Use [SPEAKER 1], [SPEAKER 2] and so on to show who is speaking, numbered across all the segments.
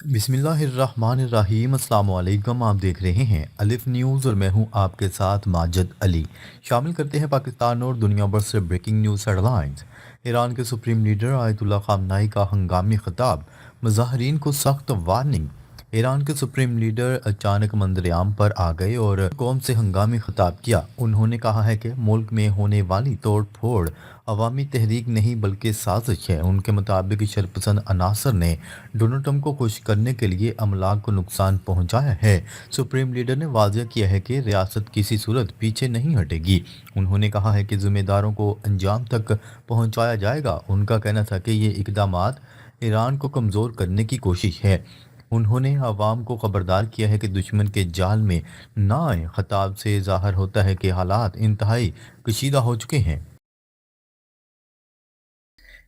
[SPEAKER 1] بسم اللہ الرحمن الرحیم، السلام علیکم۔ آپ دیکھ رہے ہیں الف نیوز اور میں ہوں آپ کے ساتھ ماجد علی۔ شامل کرتے ہیں پاکستان اور دنیا بھر سے breaking news headlines. Iran کے سپریم لیڈر آیت اللہ خامنہئی کا ہنگامی خطاب، مظاہرین کو سخت وارننگ۔ ایران کے سپریم لیڈر اچانک منظر عام پر آ گئے اور قوم سے ہنگامی خطاب کیا۔ انہوں نے کہا ہے کہ ملک میں ہونے والی توڑ پھوڑ عوامی تحریک نہیں بلکہ سازش ہے۔ ان کے مطابق شرپسند عناصر نے ڈونلڈ ٹرمپ کو خوش کرنے کے لیے املاک کو نقصان پہنچایا ہے۔ سپریم لیڈر نے واضح کیا ہے کہ ریاست کسی صورت پیچھے نہیں ہٹے گی۔ انہوں نے کہا ہے کہ ذمہ داروں کو انجام تک پہنچایا جائے گا۔ ان کا کہنا تھا کہ یہ اقدامات ایران کو کمزور کرنے کی کوشش ہے۔ انہوں نے عوام کو خبردار کیا ہے کہ دشمن کے جال میں نہ آئیں۔ خطاب سے ظاہر ہوتا ہے کہ حالات انتہائی کشیدہ ہو چکے ہیں۔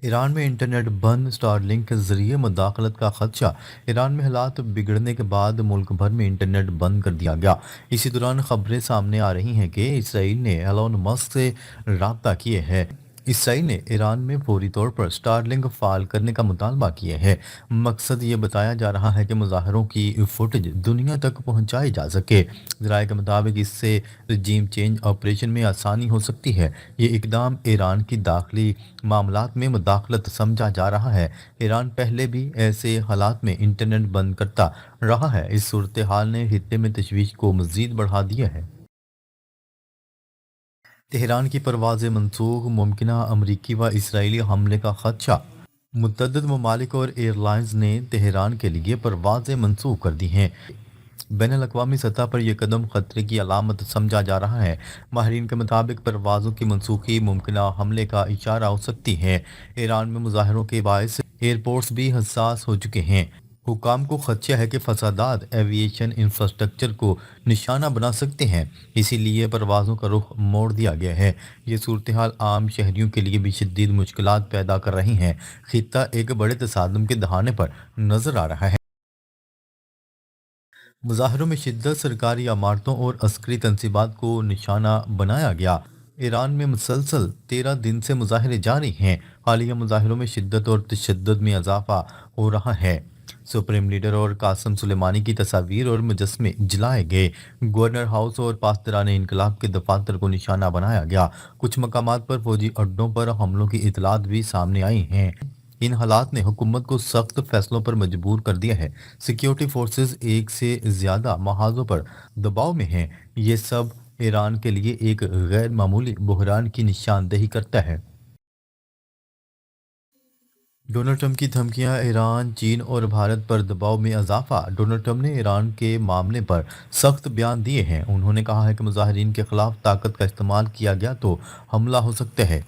[SPEAKER 1] ایران میں انٹرنیٹ بند، اسٹار لنک کے ذریعے مداخلت کا خدشہ۔ ایران میں حالات بگڑنے کے بعد ملک بھر میں انٹرنیٹ بند کر دیا گیا۔ اسی دوران خبریں سامنے آ رہی ہیں کہ اسرائیل نے ایلون مسک سے رابطہ کیے ہے۔ اسرائیل نے ایران میں فوری طور پر اسٹار لنک فعال کرنے کا مطالبہ کیا ہے۔ مقصد یہ بتایا جا رہا ہے کہ مظاہروں کی فوٹیج دنیا تک پہنچائی جا سکے۔ ذرائع کے مطابق اس سے رجیم چینج آپریشن میں آسانی ہو سکتی ہے۔ یہ اقدام ایران کی داخلی معاملات میں مداخلت سمجھا جا رہا ہے۔ ایران پہلے بھی ایسے حالات میں انٹرنیٹ بند کرتا رہا ہے۔ اس صورتحال نے خطے میں تشویش کو مزید بڑھا دیا ہے۔ تہران کی پروازیں منسوخ، ممکنہ امریکی و اسرائیلی حملے کا خدشہ۔ متعدد ممالک اور ایئر لائنز نے تہران کے لیے پروازیں منسوخ کر دی ہیں۔ بین الاقوامی سطح پر یہ قدم خطرے کی علامت سمجھا جا رہا ہے۔ ماہرین کے مطابق پروازوں کی منسوخی ممکنہ حملے کا اشارہ ہو سکتی ہے۔ ایران میں مظاہروں کے باعث ایئرپورٹس بھی حساس ہو چکے ہیں۔ حکام کو خدشہ ہے کہ فسادات ایوی ایشن انفراسٹرکچر کو نشانہ بنا سکتے ہیں، اسی لیے پروازوں کا رخ موڑ دیا گیا ہے۔ یہ صورتحال عام شہریوں کے لیے بھی شدید مشکلات پیدا کر رہی ہیں۔ خطہ ایک بڑے تصادم کے دہانے پر نظر آ رہا ہے۔ مظاہروں میں شدت، سرکاری عمارتوں اور عسکری تنصیبات کو نشانہ بنایا گیا۔ ایران میں مسلسل 13 دن سے مظاہرے جاری ہیں۔ حالیہ مظاہروں میں شدت اور تشدد میں اضافہ ہو رہا ہے۔ سپریم لیڈر اور قاسم سلیمانی کی تصاویر اور مجسمے جلائے گئے۔ گورنر ہاؤس اور پاسداران انقلاب کے دفاتر کو نشانہ بنایا گیا۔ کچھ مقامات پر فوجی اڈوں پر حملوں کی اطلاعات بھی سامنے آئی ہیں۔ ان حالات نے حکومت کو سخت فیصلوں پر مجبور کر دیا ہے۔ سیکیورٹی فورسز ایک سے زیادہ محاذوں پر دباؤ میں ہیں۔ یہ سب ایران کے لیے ایک غیر معمولی بحران کی نشاندہی کرتا ہے۔ ڈونلڈ ٹرمپ کی دھمکیاں، ایران، چین اور بھارت پر دباؤ میں اضافہ۔ ڈونلڈ ٹرمپ نے ایران کے معاملے پر سخت بیان دیے ہیں۔ انہوں نے کہا ہے کہ مظاہرین کے خلاف طاقت کا استعمال کیا گیا تو حملہ ہو سکتا ہے۔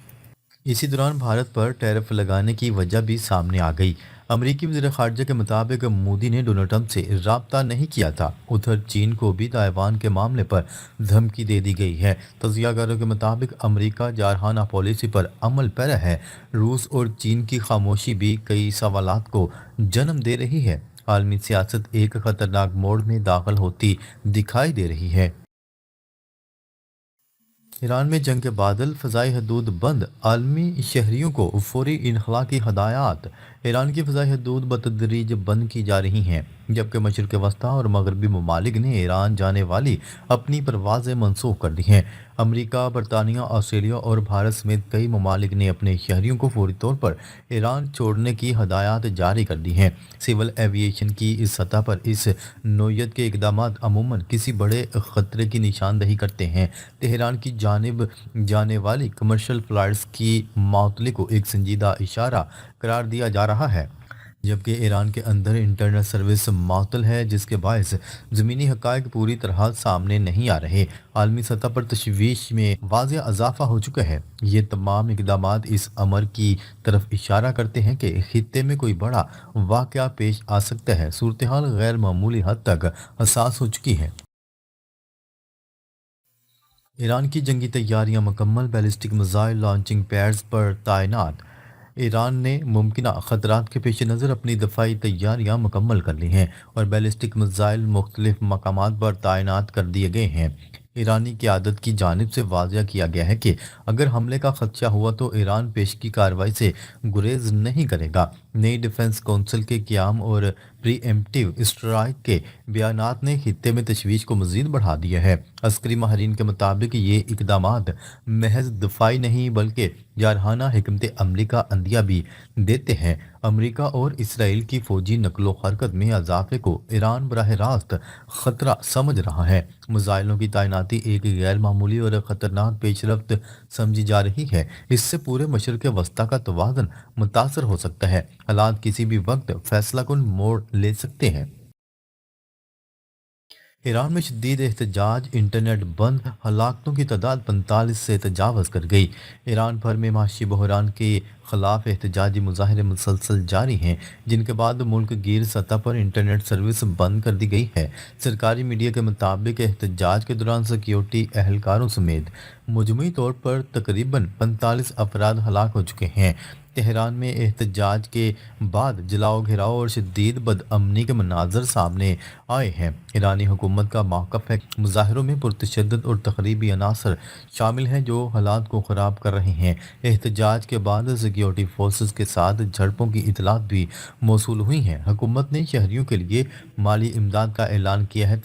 [SPEAKER 1] اسی دوران بھارت پر ٹیرف لگانے کی وجہ بھی سامنے آ گئی۔ امریکی وزیر خارجہ کے مطابق مودی نے ڈونلڈ ٹرمپ سے رابطہ نہیں کیا تھا۔ ادھر چین کو بھی تائیوان کے معاملے پر دھمکی دے دی گئی ہے۔ تجزیہ کاروں کے مطابق امریکہ جارحانہ پالیسی پر عمل پیرا ہے۔ روس اور چین کی خاموشی بھی کئی سوالات کو جنم دے رہی ہے۔ عالمی سیاست ایک خطرناک موڑ میں داخل ہوتی دکھائی دے رہی ہے۔ ایران میں جنگ کے بادل، فضائی حدود بند، عالمی شہریوں کو فوری انخلا کی ہدایات۔ ایران کی فضائی حدود بتدریج بند کی جا رہی ہیں، جبکہ مشرق وسطیٰ اور مغربی ممالک نے ایران جانے والی اپنی پروازیں منسوخ کر دی ہیں۔ امریکہ، برطانیہ، آسٹریلیا اور بھارت سمیت کئی ممالک نے اپنے شہریوں کو فوری طور پر ایران چھوڑنے کی ہدایات جاری کر دی ہیں۔ سول ایوی ایشن کی اس سطح پر اس نوعیت کے اقدامات عموماً کسی بڑے خطرے کی نشاندہی کرتے ہیں۔ تہران کی جانب جانے والی کمرشل فلائٹس کی معطلی کو ایک سنجیدہ اشارہ قرار دیا جا رہا ہے، جبکہ ایران کے اندر انٹرنیٹ سروس معطل ہے، جس کے باعث زمینی حقائق پوری طرح سامنے نہیں آ رہے۔ عالمی سطح پر تشویش میں واضح اضافہ ہو چکا ہے۔ یہ تمام اقدامات اس امر کی طرف اشارہ کرتے ہیں کہ خطے میں کوئی بڑا واقعہ پیش آ سکتا ہے۔ صورتحال غیر معمولی حد تک حساس ہو چکی ہے۔ ایران کی جنگی تیاریاں مکمل، بیلسٹک میزائل لانچنگ پیڈز پر تعینات۔ ایران نے ممکنہ خطرات کے پیش نظر اپنی دفاعی تیاریاں مکمل کر لی ہیں اور بیلسٹک میزائل مختلف مقامات پر تعینات کر دیے گئے ہیں۔ ایرانی قیادت کی جانب سے واضح کیا گیا ہے کہ اگر حملے کا خدشہ ہوا تو ایران پیشگی کارروائی سے گریز نہیں کرے گا۔ نئی ڈیفنس کونسل کے قیام اور پری ایمپٹیو اسٹرائک کے بیانات نے خطے میں تشویش کو مزید بڑھا دیا ہے۔ عسکری ماہرین کے مطابق یہ اقدامات محض دفاعی نہیں بلکہ جارحانہ حکمت عملی کا عندیہ بھی دیتے ہیں۔ امریکہ اور اسرائیل کی فوجی نقل و حرکت میں اضافے کو ایران براہ راست خطرہ سمجھ رہا ہے۔ میزائلوں کی تعیناتی ایک غیر معمولی اور خطرناک پیش رفت سمجھی جا رہی ہے۔ اس سے پورے مشرق وسطیٰ کا توازن متاثر ہو سکتا ہے۔ حالات کسی بھی وقت فیصلہ کن موڑ لے سکتے ہیں۔ ایران میں شدید احتجاج، انٹرنیٹ بند، ہلاکتوں کی تعداد 45 سے تجاوز کر گئی۔ ایران بھر میں معاشی بحران کے خلاف احتجاجی مظاہرے مسلسل جاری ہیں، جن کے بعد ملک گیر سطح پر انٹرنیٹ سروس بند کر دی گئی ہے۔ سرکاری میڈیا کے مطابق احتجاج کے دوران سیکیورٹی اہلکاروں سمیت مجموعی طور پر تقریباً 45 افراد ہلاک ہو چکے ہیں۔ تہران میں احتجاج کے بعد جلاؤ گھیراؤ اور شدید بدامنی کے مناظر سامنے آئے ہیں۔ ایرانی حکومت کا موقف ہے کہ مظاہروں میں پرتشدد اور تخریبی عناصر شامل ہیں جو حالات کو خراب کر رہے ہیں۔ احتجاج کے بعد سیکیورٹی فورسز کے ساتھ جھڑپوں کی اطلاعات بھی موصول ہوئی ہیں۔ حکومت نے شہریوں کے لیے مالی امداد کا اعلان کیا ہے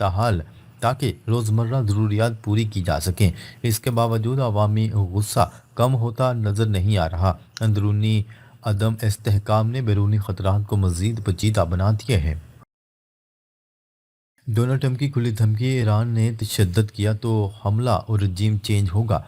[SPEAKER 1] تاکہ روزمرہ ضروریات پوری کی جا سکیں۔ اس کے باوجود عوامی غصہ کم ہوتا نظر نہیں آ رہا۔ اندرونی عدم استحکام نے بیرونی خطرات کو مزید پیچیدہ بنا دیا ہے۔ ڈونلڈ ٹرمپ کی کھلی دھمکی، ایران نے تشدد کیا تو حملہ اور رجیم چینج ہوگا۔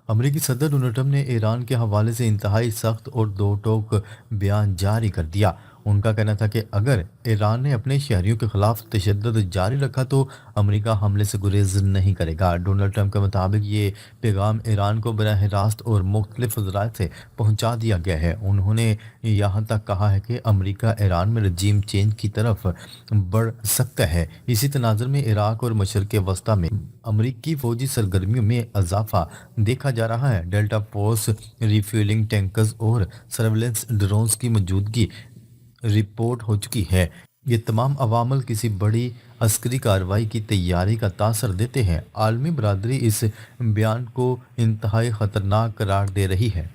[SPEAKER 1] امریکی صدر ڈونلڈ ٹرمپ نے ایران کے حوالے سے انتہائی سخت اور دو ٹوک بیان جاری کر دیا۔ ان کا کہنا تھا کہ اگر ایران نے اپنے شہریوں کے خلاف تشدد جاری رکھا تو امریکہ حملے سے گریز نہیں کرے گا۔ ڈونلڈ ٹرمپ کے مطابق یہ پیغام ایران کو براہ راست اور مختلف ذرائع سے پہنچا دیا گیا ہے۔ انہوں نے یہاں تک کہا ہے کہ امریکہ ایران میں رجیم چینج کی طرف بڑھ سکتا ہے۔ اسی تناظر میں عراق اور مشرق وسطیٰ میں امریکی فوجی سرگرمیوں میں اضافہ دیکھا جا رہا ہے۔ ڈیلٹا فورس، ریفیولنگ ٹینکرز اور سرویلنس ڈرونز کی موجودگی رپورٹ ہو چکی ہے۔ یہ تمام عوامل کسی بڑی عسکری کارروائی کی تیاری کا تاثر دیتے ہیں۔ عالمی برادری اس بیان کو انتہائی خطرناک قرار دے رہی ہے۔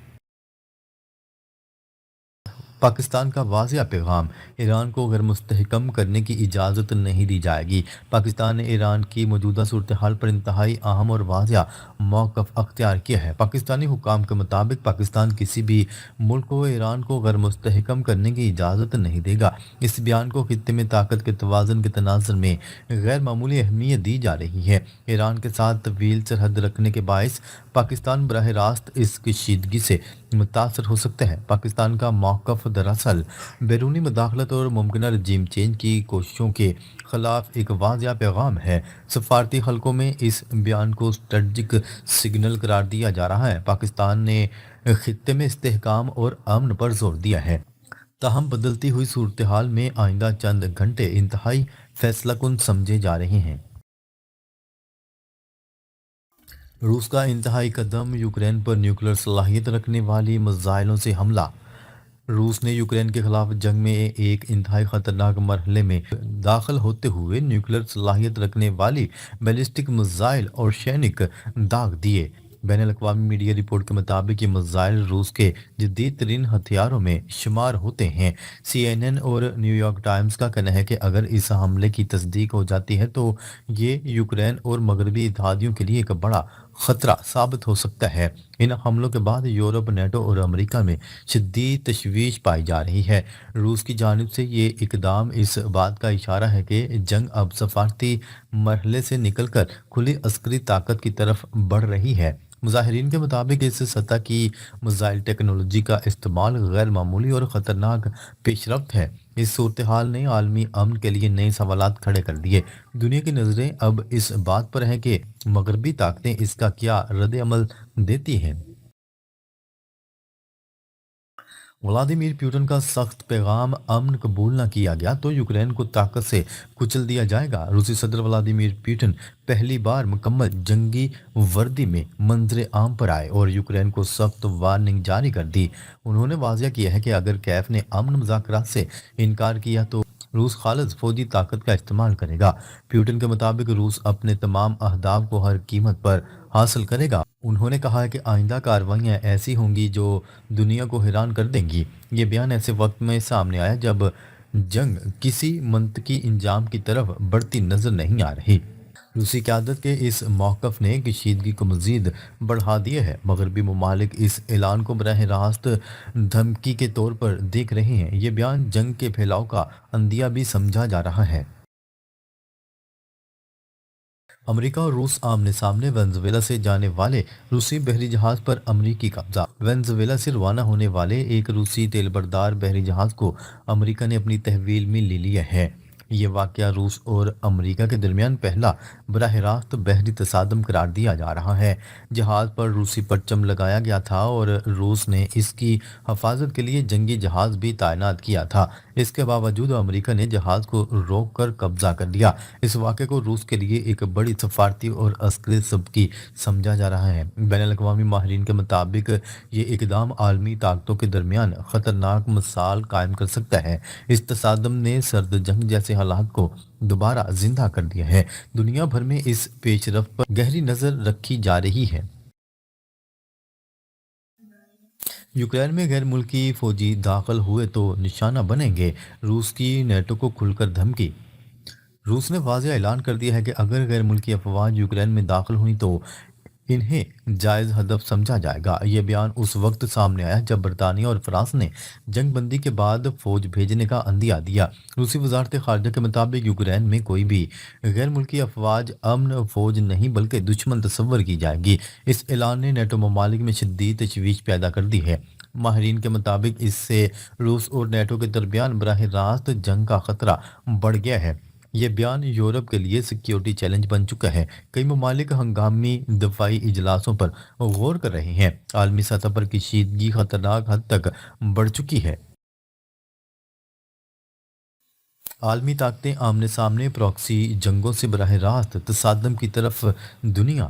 [SPEAKER 1] پاکستان کا واضح پیغام، ایران کو غیر مستحکم کرنے کی اجازت نہیں دی جائے گی۔ پاکستان نے ایران کی موجودہ صورتحال پر انتہائی اہم اور واضح موقف اختیار کیا ہے۔ پاکستانی حکام کے مطابق پاکستان کسی بھی ملک کو ایران کو غیر مستحکم کرنے کی اجازت نہیں دے گا۔ اس بیان کو خطے میں طاقت کے توازن کے تناظر میں غیر معمولی اہمیت دی جا رہی ہے۔ ایران کے ساتھ طویل سرحد رکھنے کے باعث پاکستان براہ راست اس کشیدگی سے متاثر ہو سکتا ہے۔ پاکستان کا موقف دراصل بیرونی مداخلت اور ممکنہ رجیم چینج کی کوششوں کے خلاف ایک واضح پیغام ہے۔ سفارتی حلقوں میں اس بیان کو اسٹریٹجک سگنل قرار دیا جا رہا ہے۔ پاکستان نے خطے میں استحکام اور امن پر زور دیا ہے، تاہم بدلتی ہوئی صورتحال میں آئندہ چند گھنٹے انتہائی فیصلہ کن سمجھے جا رہے ہیں۔ روس کا انتہائی قدم، یوکرین پر نیوکلیر صلاحیت رکھنے والی میزائلوں سے حملہ۔ روس نے یوکرین کے خلاف جنگ میں ایک انتہائی خطرناک مرحلے میں داخل ہوتے ہوئے نیوکلیر صلاحیت رکھنے والی بیلسٹک میزائل اور شینک داغ دیے۔ بین الاقوامی میڈیا رپورٹ کے مطابق یہ میزائل روس کے جدید ترین ہتھیاروں میں شمار ہوتے ہیں۔ سی این این اور نیو یارک ٹائمز کا کہنا ہے کہ اگر اس حملے کی تصدیق ہو جاتی ہے تو یہ یوکرین اور مغربی اتحادیوں کے لیے ایک بڑا خطرہ ثابت ہو سکتا ہے۔ ان حملوں کے بعد یورپ، نیٹو اور امریکہ میں شدید تشویش پائی جا رہی ہے۔ روس کی جانب سے یہ اقدام اس بات کا اشارہ ہے کہ جنگ اب سفارتی مرحلے سے نکل کر کھلی عسکری طاقت کی طرف بڑھ رہی ہے۔ مظاہرین کے مطابق اس سطح کی میزائل ٹیکنالوجی کا استعمال غیر معمولی اور خطرناک پیش رفت ہے۔ اس صورتحال نے عالمی امن کے لیے نئے سوالات کھڑے کر دیے۔ دنیا کی نظریں اب اس بات پر ہیں کہ مغربی طاقتیں اس کا کیا رد عمل دیتی ہیں۔ ولادیمیر پوٹن کا سخت پیغام، امن قبول نہ کیا گیا تو یوکرین کو طاقت سے کچل دیا جائے گا۔ روسی صدر ولادیمیر پوٹن پہلی بار مکمل جنگی وردی میں منظر عام پر آئے اور یوکرین کو سخت وارننگ جاری کر دی۔ انہوں نے واضح کیا ہے کہ اگر کیف نے امن مذاکرات سے انکار کیا تو روس خالص فوجی طاقت کا استعمال کرے گا۔ پیوٹن کے مطابق روس اپنے تمام اہداف کو ہر قیمت پر حاصل کرے گا۔ انہوں نے کہا ہے کہ آئندہ کارروائیاں ایسی ہوں گی جو دنیا کو حیران کر دیں گی۔ یہ بیان ایسے وقت میں سامنے آیا جب جنگ کسی منطقی انجام کی طرف بڑھتی نظر نہیں آ رہی۔ روسی قیادت کے اس موقف نے کشیدگی کو مزید بڑھا دیا ہے۔ مغربی ممالک اس اعلان کو براہ راست دھمکی کے طور پر دیکھ رہے ہیں۔ یہ بیان جنگ کے پھیلاؤ کا عندیہ بھی سمجھا جا رہا ہے۔ امریکہ اور روس آمنے سامنے، وینزویلا سے جانے والے روسی بحری جہاز پر امریکی قبضہ۔ وینزویلا سے روانہ ہونے والے ایک روسی تیل بردار بحری جہاز کو امریکہ نے اپنی تحویل میں لے لیا ہے۔ یہ واقعہ روس اور امریکہ کے درمیان پہلا براہ راست بحری تصادم قرار دیا جا رہا ہے۔ جہاز پر روسی پرچم لگایا گیا تھا اور روس نے اس کی حفاظت کے لیے جنگی جہاز بھی تعینات کیا تھا۔ اس کے باوجود امریکہ نے جہاز کو روک کر قبضہ کر لیا۔ اس واقعے کو روس کے لیے ایک بڑی سفارتی اور عسکری سبکی سمجھا جا رہا ہے۔ بین الاقوامی ماہرین کے مطابق یہ اقدام عالمی طاقتوں کے درمیان خطرناک مثال قائم کر سکتا ہے۔ اس تصادم نے سرد جنگ جیسے حالات کو دوبارہ زندہ کر دیا ہے۔ دنیا بھر میں اس پیش رفت پر گہری نظر رکھی جا رہی ہے۔ یوکرین میں غیر ملکی فوجی داخل ہوئے تو نشانہ بنیں گے، روس کی نیٹو کو کھل کر دھمکی۔ روس نے واضح اعلان کر دیا ہے کہ اگر غیر ملکی افواج یوکرین میں داخل ہوئیں تو انہیں جائز ہدف سمجھا جائے گا۔ یہ بیان اس وقت سامنے آیا جب برطانیہ اور فرانس نے جنگ بندی کے بعد فوج بھیجنے کا عندیہ دیا۔ روسی وزارت خارجہ کے مطابق یوکرین میں کوئی بھی غیر ملکی افواج امن فوج نہیں بلکہ دشمن تصور کی جائے گی۔ اس اعلان نے نیٹو ممالک میں شدید تشویش پیدا کر دی ہے۔ ماہرین کے مطابق اس سے روس اور نیٹو کے درمیان براہ راست جنگ کا خطرہ بڑھ گیا ہے۔ یہ بیان یورپ کے لیے سیکیورٹی چیلنج بن چکا ہے۔ کئی ممالک ہنگامی دفاعی اجلاسوں پر غور کر رہے ہیں۔ عالمی سطح پر کشیدگی خطرناک حد تک بڑھ چکی ہے۔ عالمی طاقتیں آمنے سامنے، پراکسی جنگوں سے براہ راست تصادم کی طرف دنیا۔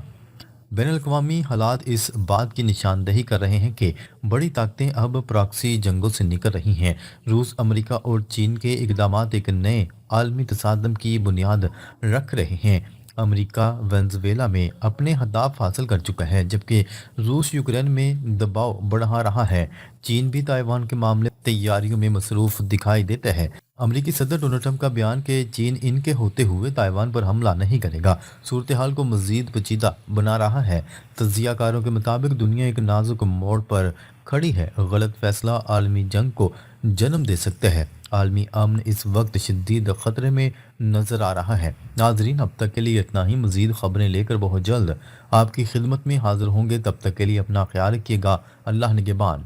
[SPEAKER 1] بین الاقوامی حالات اس بات کی نشاندہی کر رہے ہیں کہ بڑی طاقتیں اب پراکسی جنگوں سے نکل رہی ہیں۔ روس، امریکہ اور چین کے اقدامات ایک نئے عالمی تصادم کی بنیاد رکھ رہے ہیں۔ امریکہ وینزویلا میں اپنے اہداف حاصل کر چکا ہے جبکہ روس یوکرین میں دباؤ بڑھا رہا ہے۔ چین بھی تائیوان کے معاملے میں تیاریوں میں مصروف دکھائی دیتا ہے۔ امریکی صدر ڈونلڈ ٹرمپ کا بیان کہ چین ان کے ہوتے ہوئے تائیوان پر حملہ نہیں کرے گا، صورتحال کو مزید پیچیدہ بنا رہا ہے۔ تجزیہ کاروں کے مطابق دنیا ایک نازک موڑ پر کھڑی ہے۔ غلط فیصلہ عالمی جنگ کو جنم دے سکتا ہے۔ عالمی امن اس وقت شدید خطرے میں نظر آ رہا ہے۔ ناظرین، اب تک کے لیے اتنا ہی۔ مزید خبریں لے کر بہت جلد آپ کی خدمت میں حاضر ہوں گے۔ تب تک کے لیے اپنا خیال رکھیے گا۔ اللہ نگہبان۔